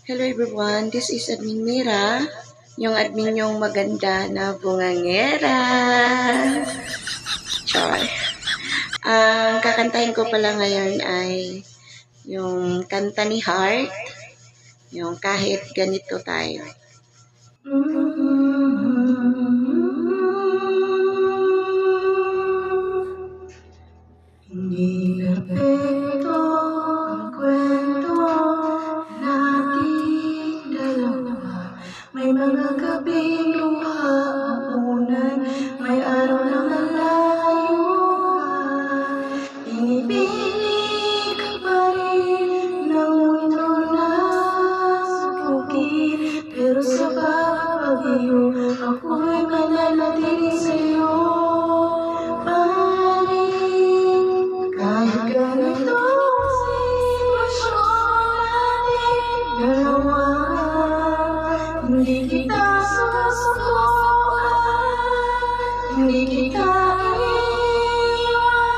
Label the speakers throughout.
Speaker 1: Hello everyone, this is Admin Mira, yung admin yung maganda na bungangera. Char. Ang kakantahin ko pala ngayon ay yung kanta ni Heart, yung kahit ganito tayo.
Speaker 2: Hindi perfecto ang kwento nating dalawa. May mga gabing luha ang unan, may araw na malayuan. Inipinig ka pa rin ng mundo na sumugit, pero sa bawat pag-iyo, ako'y mananatili sa'yo. Kahit ganito ang sitwasyon natin dalawa, hindi kita susukuan, hindi kita iiwan.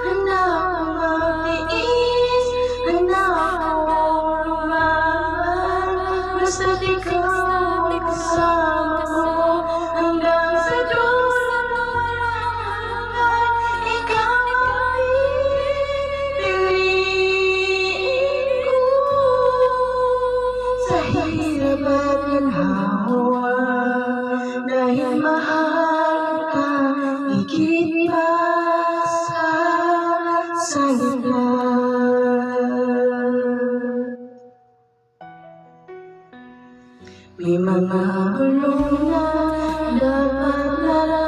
Speaker 2: Handa akong magtiis, handa akong lumaban, basta't ikaw ay kasama ko hanggang sa dulo ng hanggan. Ikaw ay pipiliin ko sa hirap at ginhawa, dahil mahal ka higit pa sa lahat. May mga bulong na dapat nararamdaman